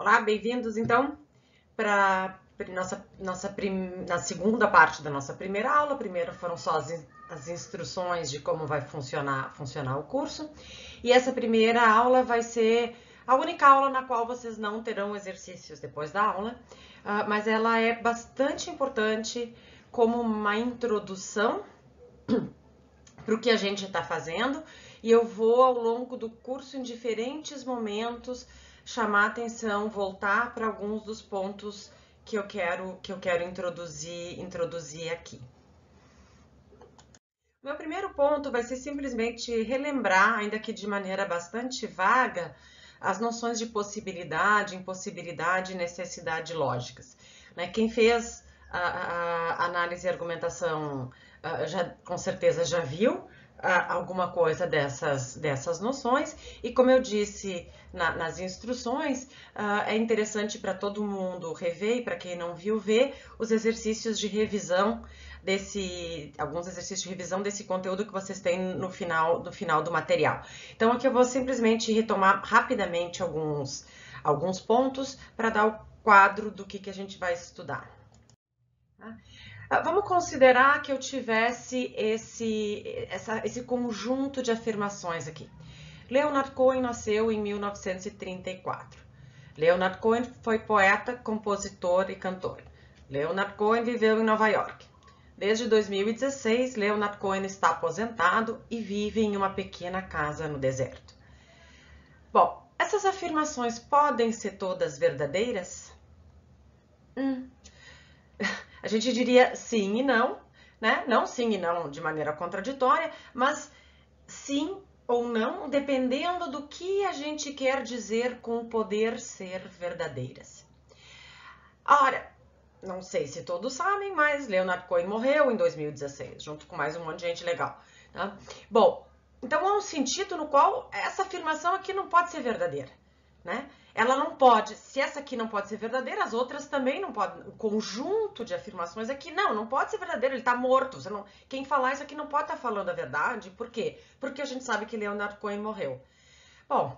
Olá, bem-vindos então para na segunda parte da nossa primeira aula. Primeiro foram só as instruções de como vai funcionar o curso. E essa primeira aula vai ser a única aula na qual vocês não terão exercícios depois da aula, mas ela é bastante importante como uma introdução para o que a gente está fazendo, e eu vou ao longo do curso em diferentes momentos chamar atenção, voltar para alguns dos pontos que eu quero introduzir aqui. Meu primeiro ponto vai ser simplesmente relembrar, ainda que de maneira bastante vaga, as noções de possibilidade, impossibilidade e necessidade lógicas. Quem fez a análise e argumentação com certeza já viu alguma coisa dessas noções, e como eu disse nas instruções, é interessante para todo mundo rever, e para quem não viu, ver os exercícios de revisão alguns exercícios de revisão desse conteúdo que vocês têm no final do material. Então aqui eu vou simplesmente retomar rapidamente alguns pontos para dar o quadro do que a gente vai estudar. Vamos considerar que eu tivesse esse conjunto de afirmações aqui. Leonard Cohen nasceu em 1934. Leonard Cohen foi poeta, compositor e cantor. Leonard Cohen viveu em Nova York. Desde 2016, Leonard Cohen está aposentado e vive em uma pequena casa no deserto. Bom, essas afirmações podem ser todas verdadeiras? A gente diria sim e não, né? Não sim e não de maneira contraditória, mas sim ou não, dependendo do que a gente quer dizer com poder ser verdadeiras. Ora, não sei se todos sabem, mas Leonard Cohen morreu em 2016, junto com mais um monte de gente legal. Tá? Bom, então há um sentido no qual essa afirmação aqui não pode ser verdadeira, né? Ela não pode, se essa aqui não pode ser verdadeira, as outras também não podem. O conjunto de afirmações aqui não pode ser verdadeiro, ele está morto. Quem falar isso aqui não pode estar falando a verdade. Por quê? Porque a gente sabe que Leonard Cohen morreu. Bom,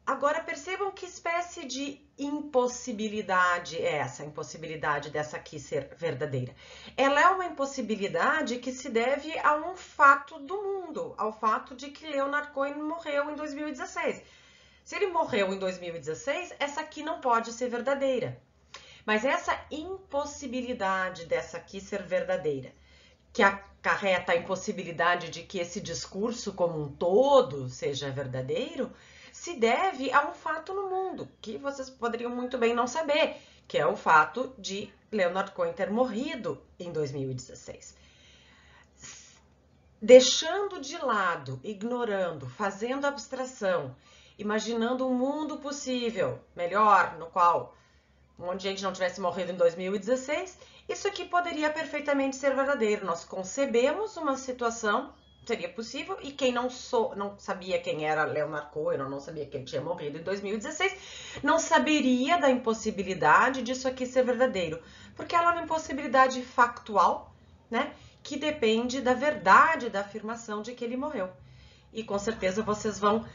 agora percebam que espécie de impossibilidade é essa, a impossibilidade dessa aqui ser verdadeira. Ela é uma impossibilidade que se deve a um fato do mundo, ao fato de que Leonard Cohen morreu em 2016. Se ele morreu em 2016, essa aqui não pode ser verdadeira. Mas essa impossibilidade dessa aqui ser verdadeira, que acarreta a impossibilidade de que esse discurso como um todo seja verdadeiro, se deve a um fato no mundo, que vocês poderiam muito bem não saber, que é o fato de Leonard Cohen ter morrido em 2016. Deixando de lado, ignorando, fazendo abstração, imaginando um mundo possível, melhor, no qual um monte de gente não tivesse morrido em 2016, isso aqui poderia perfeitamente ser verdadeiro. Nós concebemos uma situação, seria possível, e quem não sabia quem era Leonard Cohen, ou não sabia que ele tinha morrido em 2016, não saberia da impossibilidade disso aqui ser verdadeiro, porque ela é uma impossibilidade factual, né, que depende da verdade da afirmação de que ele morreu. E com certeza vocês vão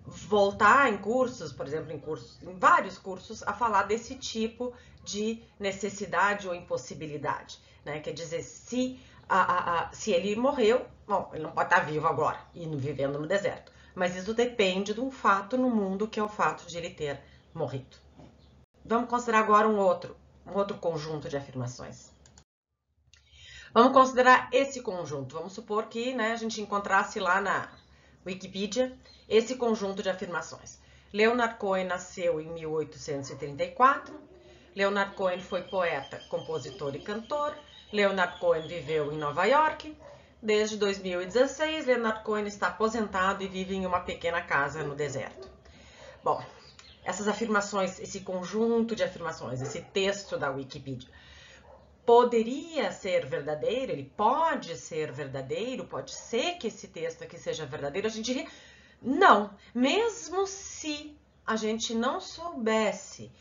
voltar em cursos, por exemplo, em vários cursos, a falar desse tipo de necessidade ou impossibilidade, né? Quer dizer, se ele morreu, bom, ele não pode estar vivo agora e vivendo no deserto, mas isso depende de um fato no mundo, que é o fato de ele ter morrido. Vamos considerar agora um outro conjunto de afirmações. Vamos considerar esse conjunto. Vamos supor que, né, a gente encontrasse lá na Wikipedia esse conjunto de afirmações. Leonard Cohen nasceu em 1834. Leonard Cohen foi poeta, compositor e cantor. Leonard Cohen viveu em Nova York. Desde 2016, Leonard Cohen está aposentado e vive em uma pequena casa no deserto. Bom, essas afirmações, esse conjunto de afirmações, esse texto da Wikipedia, poderia ser verdadeiro, ele pode ser verdadeiro, pode ser que esse texto aqui seja verdadeiro, a gente diria não. Mesmo se a gente não soubesse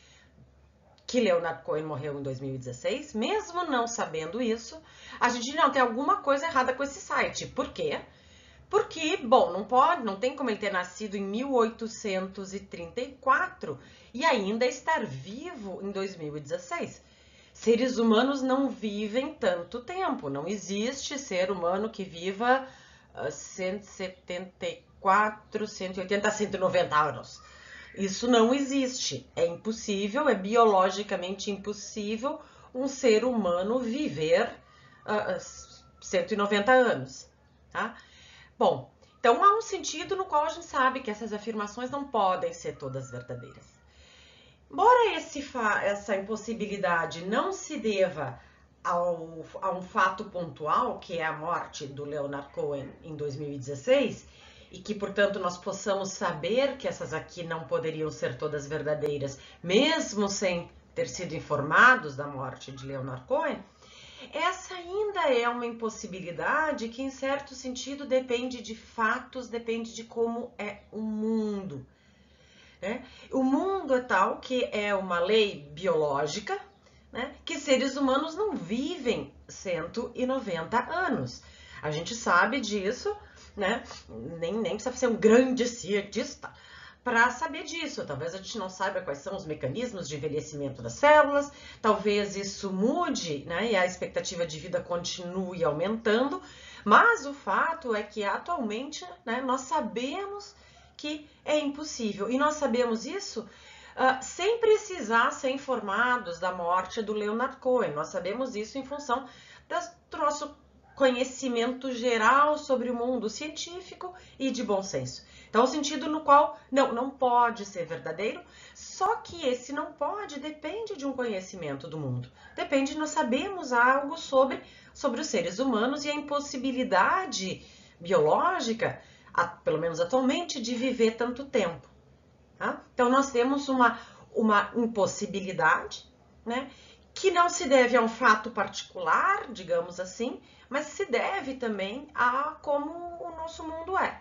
que Leonard Cohen morreu em 2016, mesmo não sabendo isso, a gente diria, não, tem alguma coisa errada com esse site. Por quê? Porque, bom, não tem como ele ter nascido em 1834 e ainda estar vivo em 2016. Seres humanos não vivem tanto tempo, não existe ser humano que viva 174, 180, 190 anos. Isso não existe, é impossível, é biologicamente impossível um ser humano viver 190 anos, tá? Bom, então há um sentido no qual a gente sabe que essas afirmações não podem ser todas verdadeiras. Embora essa impossibilidade não se deva a um fato pontual, que é a morte do Leonard Cohen em 2016, e que, portanto, nós possamos saber que essas aqui não poderiam ser todas verdadeiras, mesmo sem ter sido informados da morte de Leonard Cohen, essa ainda é uma impossibilidade que, em certo sentido, depende de fatos, depende de como é o mundo. Né? O mundo é tal que é uma lei biológica, né, que seres humanos não vivem 190 anos. A gente sabe disso, né? Nem precisa ser um grande cientista para saber disso. Talvez a gente não saiba quais são os mecanismos de envelhecimento das células, talvez isso mude, né, e a expectativa de vida continue aumentando, mas o fato é que atualmente, né, nós sabemos que é impossível, e nós sabemos isso sem precisar ser informados da morte do Leonard Cohen. Nós sabemos isso em função do nosso conhecimento geral sobre o mundo científico e de bom senso. Então, o sentido no qual não pode ser verdadeiro, só que esse não pode depende de um conhecimento do mundo. Depende, nós sabemos algo sobre os seres humanos e a impossibilidade biológica, pelo menos atualmente, de viver tanto tempo. Tá? Então, nós temos uma impossibilidade, né, que não se deve a um fato particular, digamos assim, mas se deve também a como o nosso mundo é.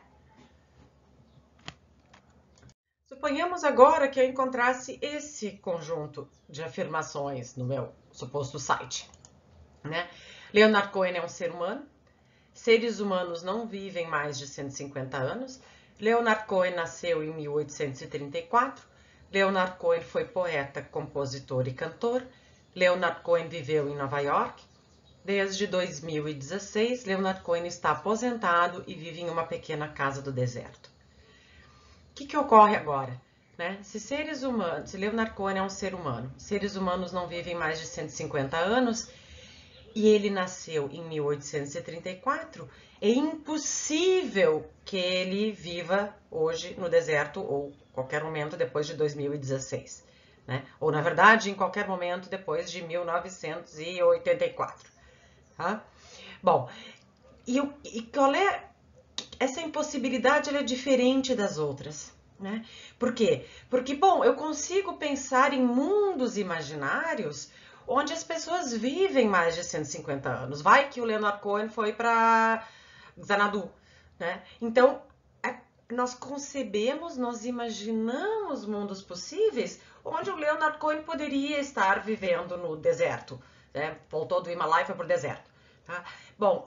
Suponhamos agora que eu encontrasse esse conjunto de afirmações no meu suposto site, né? Leonard Cohen é um ser humano, seres humanos não vivem mais de 150 anos, Leonard Cohen nasceu em 1834, Leonard Cohen foi poeta, compositor e cantor, Leonard Cohen viveu em Nova York. Desde 2016, Leonard Cohen está aposentado e vive em uma pequena casa do deserto. O que ocorre agora? Né? Se Leonard Cohen é um ser humano, seres humanos não vivem mais de 150 anos e ele nasceu em 1834, é impossível que ele viva hoje no deserto ou qualquer momento depois de 2016. Né? Ou, na verdade, em qualquer momento depois de 1984. Tá? Bom, e qual é essa impossibilidade? Ela é diferente das outras, né? Por quê? Porque, bom, eu consigo pensar em mundos imaginários onde as pessoas vivem mais de 150 anos. Vai que o Leonard Cohen foi para Xanadu, né? Então, nós concebemos, nós imaginamos mundos possíveis onde o Leonard Cohen poderia estar vivendo no deserto, né? Voltou do Himalaia e foi para o deserto. Tá? Bom,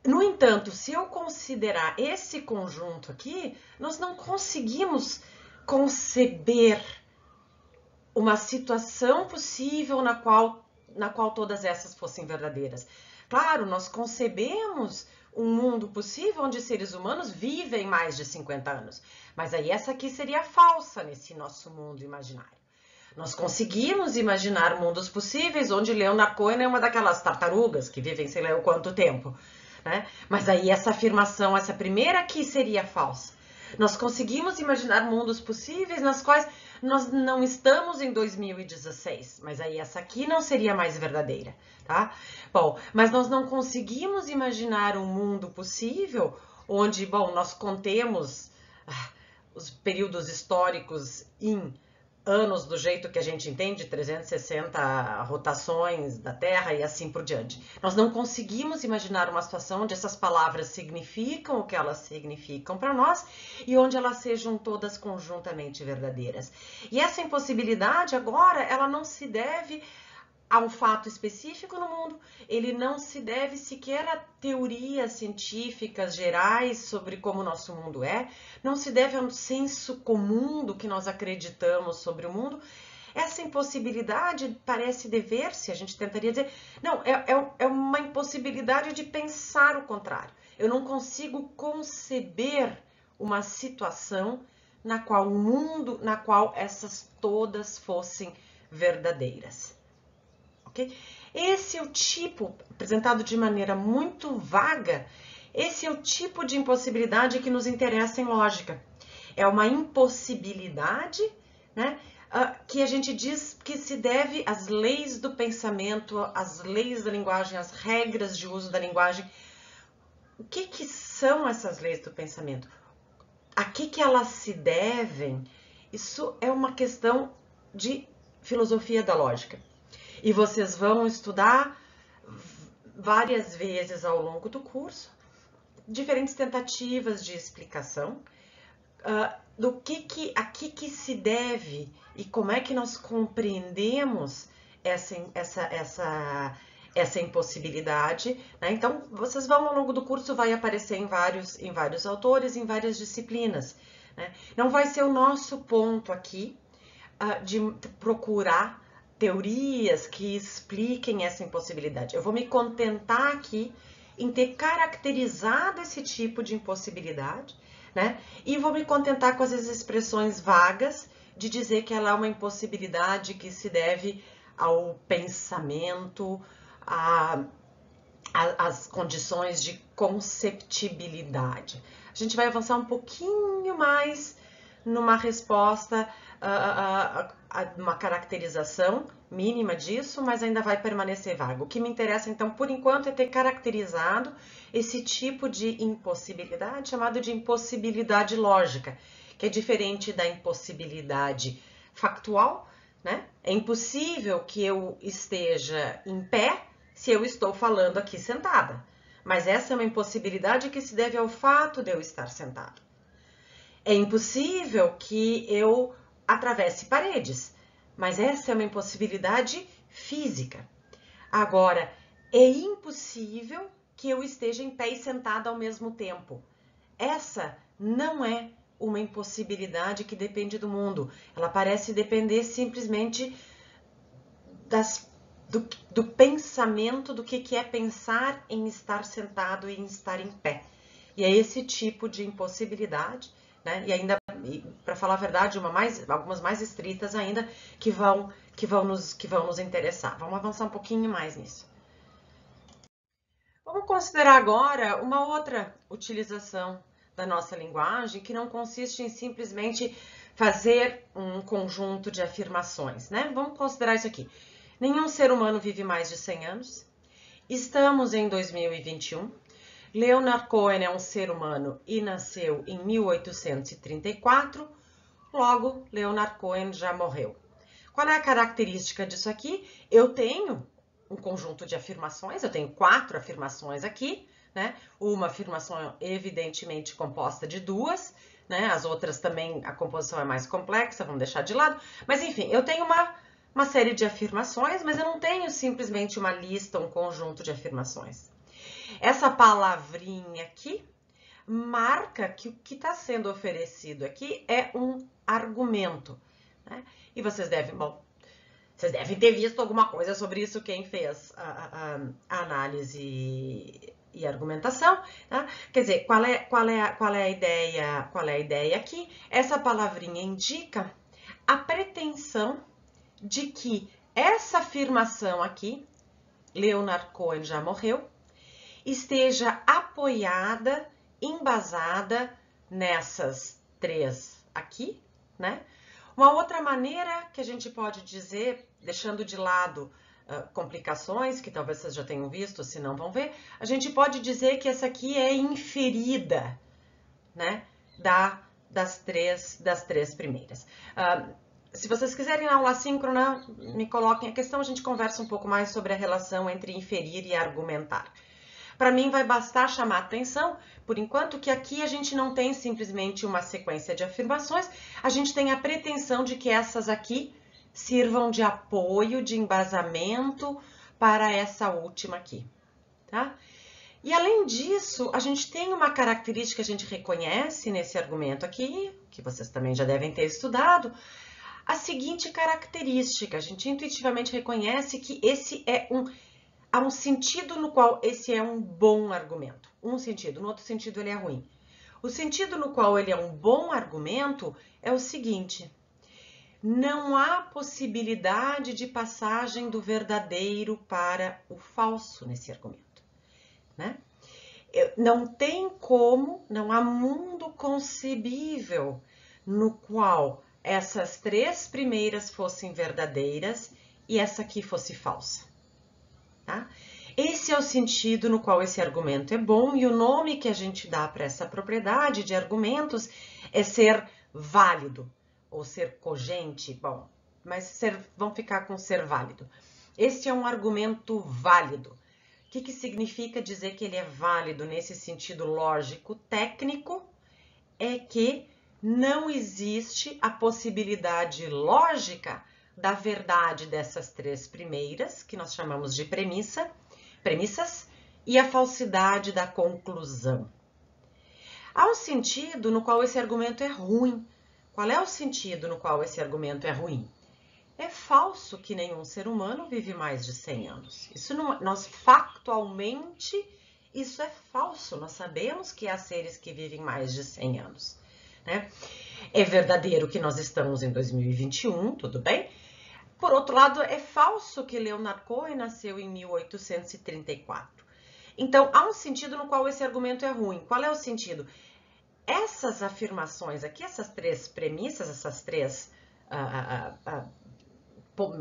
no entanto, se eu considerar esse conjunto aqui, nós não conseguimos conceber uma situação possível na qual todas essas fossem verdadeiras. Claro, nós concebemos um mundo possível onde seres humanos vivem mais de 50 anos, mas aí essa aqui seria falsa nesse nosso mundo imaginário. Nós conseguimos imaginar mundos possíveis onde Leonard Cohen é uma daquelas tartarugas que vivem sei lá quanto tempo, né? Mas aí essa afirmação, essa primeira aqui seria falsa. Nós conseguimos imaginar mundos possíveis nas quais nós não estamos em 2016, mas aí essa aqui não seria mais verdadeira, tá? Bom, mas nós não conseguimos imaginar um mundo possível onde, bom, nós contemos os períodos históricos em anos do jeito que a gente entende, 360 rotações da Terra e assim por diante. Nós não conseguimos imaginar uma situação onde essas palavras significam o que elas significam para nós e onde elas sejam todas conjuntamente verdadeiras. E essa impossibilidade agora, ela não se deve a um fato específico no mundo, ele não se deve sequer a teorias científicas gerais sobre como o nosso mundo é, não se deve a um senso comum do que nós acreditamos sobre o mundo. Essa impossibilidade parece dever-se, a gente tentaria dizer, não, é uma impossibilidade de pensar o contrário. Eu não consigo conceber uma situação na qual o mundo, na qual essas todas fossem verdadeiras. Okay? Esse é o tipo, apresentado de maneira muito vaga, esse é o tipo de impossibilidade que nos interessa em lógica. É uma impossibilidade, né, que a gente diz que se deve às leis do pensamento, às leis da linguagem, às regras de uso da linguagem. O que são essas leis do pensamento? A que elas se devem? Isso é uma questão de filosofia da lógica. E vocês vão estudar várias vezes ao longo do curso diferentes tentativas de explicação do a que se deve e como é que nós compreendemos essa impossibilidade, né? Então, vocês vão ao longo do curso, vai aparecer em vários autores, em várias disciplinas, né? Não vai ser o nosso ponto aqui de procurar teorias que expliquem essa impossibilidade. Eu vou me contentar aqui em ter caracterizado esse tipo de impossibilidade, né? E vou me contentar com as expressões vagas de dizer que ela é uma impossibilidade que se deve ao pensamento, às condições de conceptibilidade. A gente vai avançar um pouquinho mais numa resposta, uma caracterização mínima disso, mas ainda vai permanecer vago. O que me interessa, então, por enquanto, é ter caracterizado esse tipo de impossibilidade, chamado de impossibilidade lógica, que é diferente da impossibilidade factual, né? É impossível que eu esteja em pé se eu estou falando aqui sentada, mas essa é uma impossibilidade que se deve ao fato de eu estar sentado. É impossível que eu atravesse paredes, mas essa é uma impossibilidade física. Agora, é impossível que eu esteja em pé e sentada ao mesmo tempo. Essa não é uma impossibilidade que depende do mundo. Ela parece depender simplesmente do pensamento, do que é pensar em estar sentado e em estar em pé. E é esse tipo de impossibilidade, né? E ainda, para falar a verdade, algumas mais estritas ainda, que vão nos interessar. Vamos avançar um pouquinho mais nisso. Vamos considerar agora uma outra utilização da nossa linguagem, que não consiste em simplesmente fazer um conjunto de afirmações, né? Vamos considerar isso aqui. Nenhum ser humano vive mais de 100 anos. Estamos em 2021. Leonard Cohen é um ser humano e nasceu em 1834. Logo, Leonard Cohen já morreu. Qual é a característica disso aqui? Eu tenho um conjunto de afirmações, eu tenho 4 afirmações aqui, né? Uma afirmação evidentemente composta de 2, né? As outras também, a composição é mais complexa, vamos deixar de lado. Mas enfim, eu tenho uma série de afirmações, mas eu não tenho simplesmente uma lista, um conjunto de afirmações. Essa palavrinha aqui marca que o que está sendo oferecido aqui é um argumento, né? E vocês devem ter visto alguma coisa sobre isso, quem fez a análise e argumentação, tá? Quer dizer, qual é a ideia aqui? Essa palavrinha indica a pretensão de que essa afirmação aqui, Leonard Cohen já morreu, esteja apoiada, embasada nessas 3 aqui, né? Uma outra maneira que a gente pode dizer, deixando de lado complicações, que talvez vocês já tenham visto, se não vão ver, a gente pode dizer que essa aqui é inferida, né? Das três primeiras. Se vocês quiserem aula assíncrona, me coloquem a questão, a gente conversa um pouco mais sobre a relação entre inferir e argumentar. Para mim vai bastar chamar atenção, por enquanto, que aqui a gente não tem simplesmente uma sequência de afirmações, a gente tem a pretensão de que essas aqui sirvam de apoio, de embasamento para essa última aqui, tá? E além disso, a gente tem uma característica que a gente reconhece nesse argumento aqui, que vocês também já devem ter estudado, a seguinte característica: a gente intuitivamente reconhece que há um sentido no qual esse é um bom argumento. Um sentido, no outro sentido ele é ruim. O sentido no qual ele é um bom argumento é o seguinte: não há possibilidade de passagem do verdadeiro para o falso nesse argumento, né? Não tem como, não há mundo concebível no qual essas três primeiras fossem verdadeiras e essa aqui fosse falsa, tá? Esse é o sentido no qual esse argumento é bom, e o nome que a gente dá para essa propriedade de argumentos é ser válido ou ser cogente, bom, mas vamos ficar com ser válido. Este é um argumento válido. O que significa dizer que ele é válido nesse sentido lógico técnico? É que não existe a possibilidade lógica da verdade dessas três primeiras, que nós chamamos de premissas, e a falsidade da conclusão. Há um sentido no qual esse argumento é ruim. Qual é o sentido no qual esse argumento é ruim? É falso que nenhum ser humano vive mais de 100 anos. Isso não, factualmente, isso é falso. Nós sabemos que há seres que vivem mais de 100 anos, né? É verdadeiro que nós estamos em 2021, tudo bem? Por outro lado, é falso que Leonard Cohen nasceu em 1834. Então, há um sentido no qual esse argumento é ruim. Qual é o sentido? Essas afirmações aqui, essas três premissas,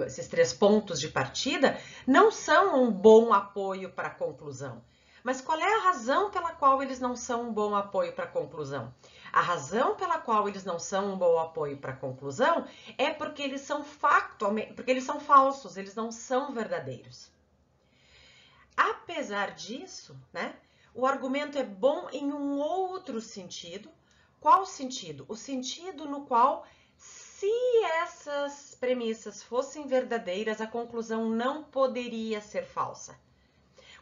esses três pontos de partida, não são um bom apoio para a conclusão. Mas qual é a razão pela qual eles não são um bom apoio para a conclusão? A razão pela qual eles não são um bom apoio para a conclusão é porque eles são porque eles são falsos, eles não são verdadeiros. Apesar disso, né, o argumento é bom em um outro sentido. Qual sentido? O sentido no qual, se essas premissas fossem verdadeiras, a conclusão não poderia ser falsa.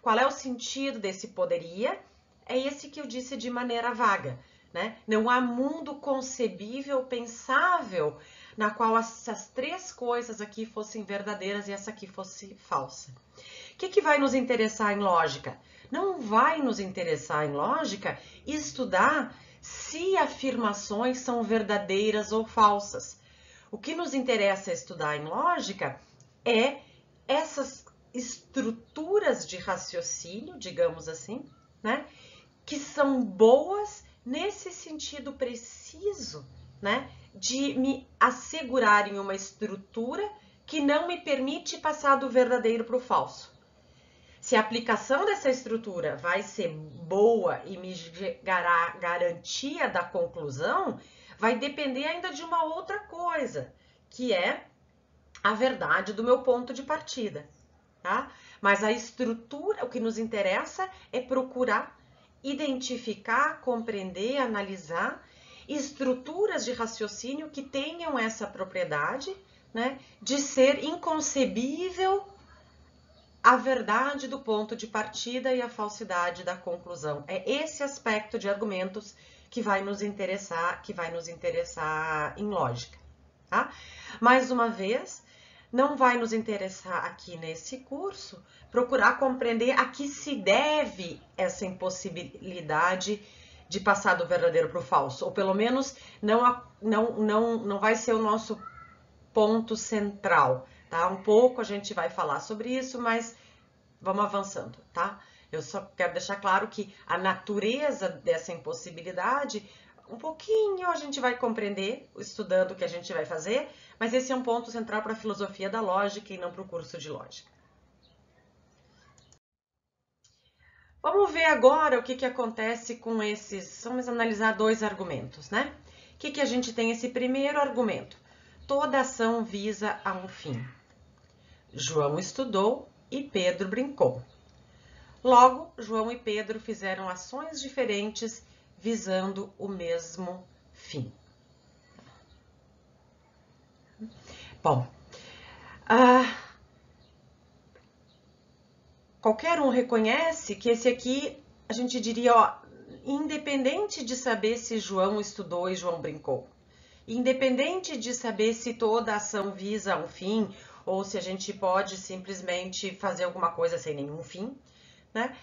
Qual é o sentido desse poderia? É esse que eu disse de maneira vaga, né? Não há mundo concebível, pensável, na qual essas três coisas aqui fossem verdadeiras e essa aqui fosse falsa. O que vai nos interessar em lógica? Não vai nos interessar em lógica estudar se afirmações são verdadeiras ou falsas. O que nos interessa estudar em lógica é essas estruturas de raciocínio, digamos assim, né, que são boas nesse sentido preciso, né, de me assegurarem uma estrutura que não me permite passar do verdadeiro para o falso. Se a aplicação dessa estrutura vai ser boa e me dará garantia da conclusão, vai depender ainda de uma outra coisa, que é a verdade do meu ponto de partida, tá? Mas a estrutura, o que nos interessa é procurar identificar, compreender, analisar estruturas de raciocínio que tenham essa propriedade, né, de ser inconcebível a verdade do ponto de partida e a falsidade da conclusão. É esse aspecto de argumentos que vai nos interessar em lógica, tá? Mais uma vez, não vai nos interessar aqui nesse curso procurar compreender a que se deve essa impossibilidade de passar do verdadeiro para o falso, ou pelo menos não vai ser o nosso ponto central, tá? Um pouco a gente vai falar sobre isso, mas vamos avançando, tá? Eu só quero deixar claro que a natureza dessa impossibilidade, um pouquinho a gente vai compreender estudando o que a gente vai fazer, mas esse é um ponto central para a filosofia da lógica e não para o curso de lógica. Vamos ver agora o que acontece com esses... Vamos analisar dois argumentos, né? O que a gente tem esse primeiro argumento? Toda ação visa a um fim. João estudou e Pedro brincou. Logo, João e Pedro fizeram ações diferentes visando o mesmo fim. Bom, Qualquer um reconhece que esse aqui, a gente diria, ó, independente de saber se João estudou e João brincou, independente de saber se toda ação visa um fim, ou se a gente pode simplesmente fazer alguma coisa sem nenhum fim, né?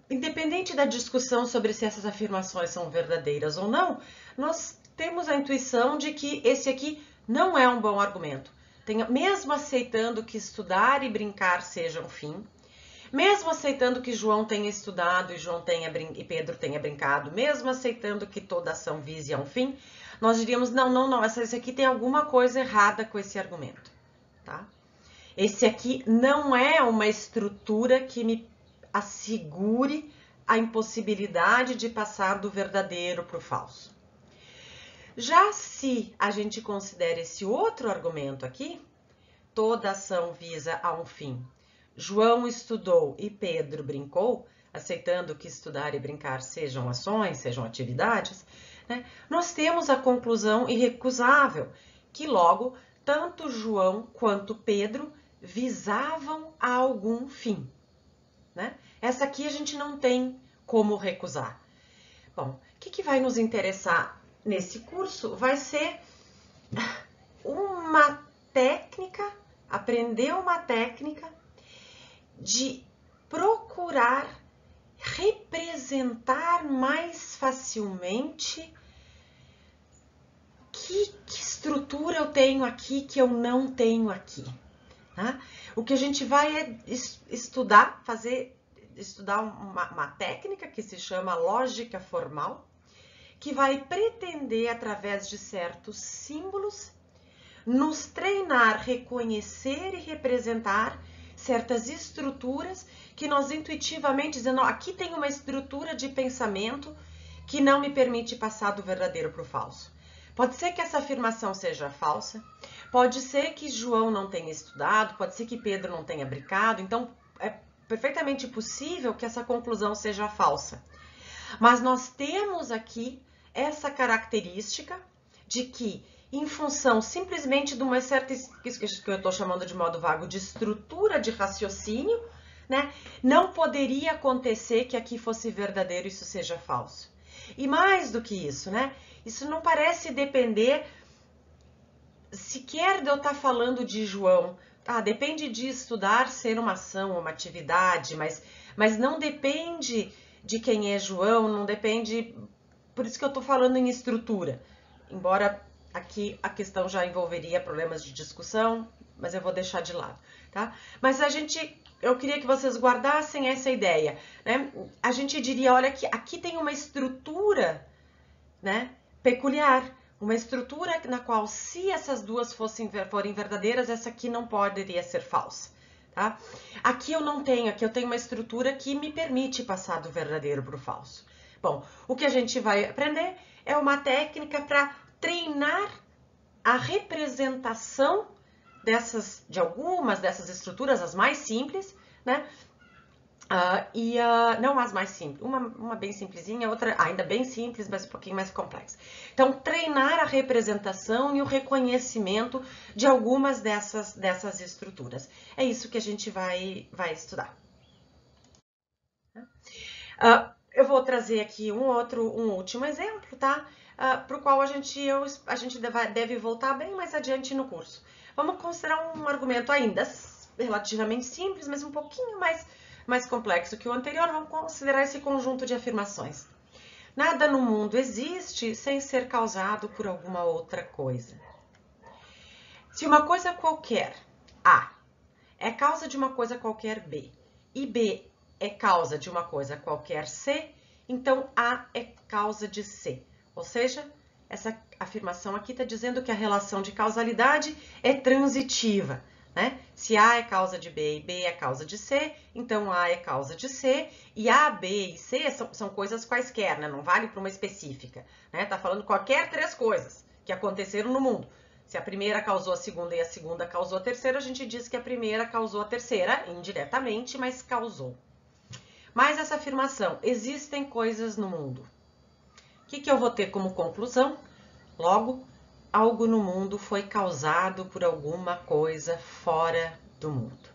Independente da discussão sobre se essas afirmações são verdadeiras ou não, nós temos a intuição de que esse aqui não é um bom argumento. Mesmo aceitando que estudar e brincar seja um fim, mesmo aceitando que João tenha estudado e Pedro tenha brincado, mesmo aceitando que toda ação vise a um fim, nós diríamos, não, esse aqui tem alguma coisa errada com esse argumento, tá? Esse aqui não é uma estrutura que me assegure a impossibilidade de passar do verdadeiro para o falso. Já se a gente considera esse outro argumento aqui, toda ação visa a um fim. João estudou e Pedro brincou, aceitando que estudar e brincar sejam ações, sejam atividades, né? Nós temos a conclusão irrecusável que logo tanto João quanto Pedro visavam a algum fim, né? Essa aqui a gente não tem como recusar. Bom, o que vai nos interessar nesse curso vai ser uma técnica, aprender uma técnica de procurar representar mais facilmente que estrutura eu tenho aqui que eu não tenho aqui. Tá? O que a gente vai é estudar uma técnica que se chama lógica formal, que vai pretender, através de certos símbolos, nos treinar, reconhecer e representar certas estruturas que nós intuitivamente dizendo, ó, aqui tem uma estrutura de pensamento que não me permite passar do verdadeiro para o falso. Pode ser que essa afirmação seja falsa, pode ser que João não tenha estudado, pode ser que Pedro não tenha brincado, então é perfeitamente possível que essa conclusão seja falsa. Mas nós temos aqui essa característica de que, em função simplesmente de uma certa, isso que eu estou chamando de modo vago, de estrutura de raciocínio, né, não poderia acontecer que aqui fosse verdadeiro e isso seja falso. E mais do que isso, né, isso não parece depender sequer de eu estar falando de João. Depende de estudar ser uma ação, uma atividade, mas não depende de quem é João, não depende... Por isso que eu estou falando em estrutura, embora aqui a questão já envolveria problemas de discussão, mas eu vou deixar de lado, tá? Mas eu queria que vocês guardassem essa ideia, né? A gente diria, olha, aqui tem uma estrutura, né, peculiar, uma estrutura na qual, se essas duas forem verdadeiras, essa aqui não poderia ser falsa, tá? Aqui eu tenho uma estrutura que me permite passar do verdadeiro para o falso. Bom, o que a gente vai aprender é uma técnica para treinar a representação de algumas dessas estruturas, as mais simples, né? Não as mais simples, uma bem simplesinha, outra ainda bem simples, mas um pouquinho mais complexa. Então, treinar a representação e o reconhecimento de algumas dessas estruturas. É isso que a gente vai estudar. Eu vou trazer aqui um último exemplo, tá? Para o qual a gente deve voltar bem mais adiante no curso. Vamos considerar um argumento ainda relativamente simples, mas um pouquinho mais complexo que o anterior. Vamos considerar esse conjunto de afirmações. Nada no mundo existe sem ser causado por alguma outra coisa. Se uma coisa qualquer, A, é causa de uma coisa qualquer, B, e B é causa de uma coisa qualquer, C, então A é causa de C. Ou seja, essa afirmação aqui está dizendo que a relação de causalidade é transitiva, né? Se A é causa de B e B é causa de C, então A é causa de C, e A, B e C são coisas quaisquer, né? Não vale para uma específica, né? Tá falando qualquer três coisas que aconteceram no mundo. Se a primeira causou a segunda e a segunda causou a terceira, a gente diz que a primeira causou a terceira, indiretamente, mas causou. Mas essa afirmação, existem coisas no mundo. O que eu vou ter como conclusão? Logo, algo no mundo foi causado por alguma coisa fora do mundo,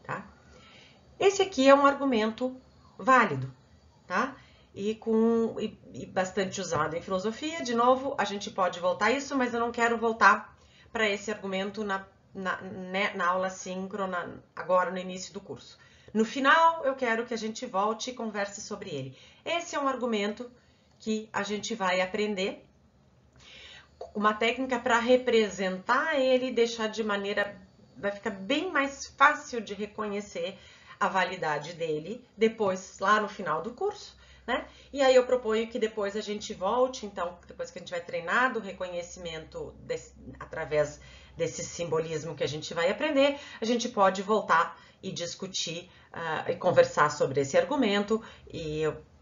tá? Esse aqui é um argumento válido, tá? E bastante usado em filosofia. De novo, a gente pode voltar a isso, mas eu não quero voltar para esse argumento na aula síncrona, agora no início do curso. No final, eu quero que a gente volte e converse sobre ele. Esse é um argumento que a gente vai aprender, uma técnica para representar ele e deixar de maneira... vai ficar bem mais fácil de reconhecer a validade dele depois, lá no final do curso, né? E aí eu proponho que depois a gente volte, então, depois que a gente vai treinar do reconhecimento através desse simbolismo que a gente vai aprender, a gente pode voltar e discutir e conversar sobre esse argumento,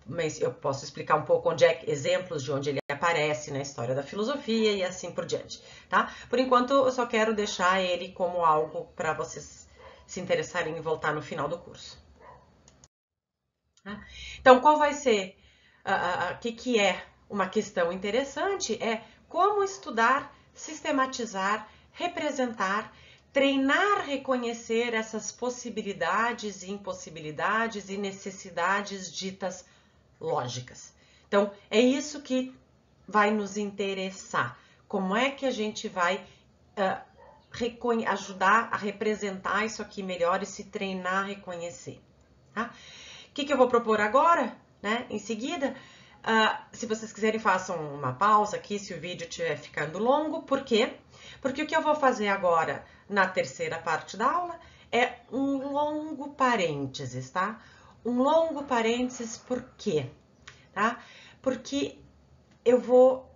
mas eu posso explicar um pouco exemplos de onde ele aparece na história da filosofia e assim por diante, tá? Por enquanto, eu só quero deixar ele como algo para vocês se interessarem em voltar no final do curso. Então, qual vai ser, que é uma questão interessante, é como estudar, sistematizar, representar, treinar, reconhecer essas possibilidades e impossibilidades e necessidades ditas lógicas. Então, é isso que vai nos interessar. Como é que a gente vai ajudar a representar isso aqui melhor e se treinar a reconhecer, tá? O que eu vou propor agora, né? Em seguida, se vocês quiserem, façam uma pausa aqui se o vídeo estiver ficando longo. Por quê? Porque o que eu vou fazer agora na terceira parte da aula é um longo parênteses, tá? Um longo parênteses por quê? Tá? Porque eu vou,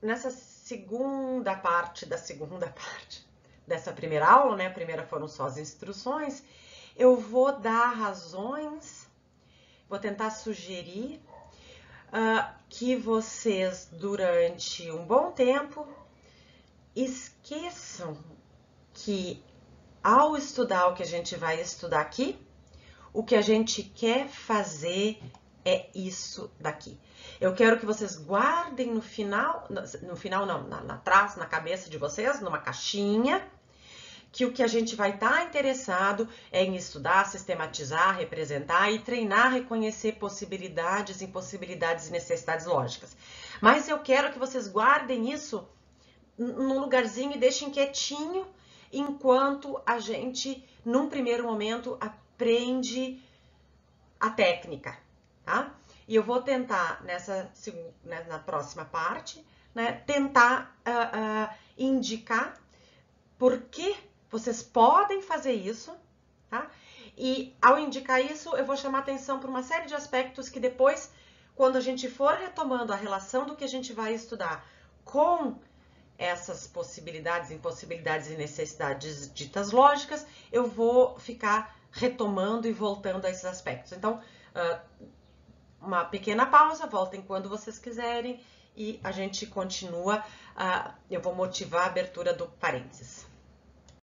nessa segunda parte dessa primeira aula, né? A primeira foram só as instruções, eu vou dar razões, vou tentar sugerir que vocês, durante um bom tempo, esqueçam que, ao estudar o que a gente vai estudar aqui, o que a gente quer fazer é isso daqui. Eu quero que vocês guardem no final não, atrás, na cabeça de vocês, numa caixinha, que o que a gente vai estar interessado é em estudar, sistematizar, representar e treinar, reconhecer possibilidades, impossibilidades e necessidades lógicas. Mas eu quero que vocês guardem isso num lugarzinho e deixem quietinho, enquanto a gente, num primeiro momento, aprende a técnica, tá? E eu vou tentar, na próxima parte, né, tentar indicar por que vocês podem fazer isso, tá? E ao indicar isso, eu vou chamar atenção para uma série de aspectos que depois, quando a gente for retomando a relação do que a gente vai estudar com essas possibilidades, impossibilidades e necessidades ditas lógicas, eu vou ficar retomando e voltando a esses aspectos. Então, uma pequena pausa, voltem quando vocês quiserem e a gente continua. Eu vou motivar a abertura do parênteses.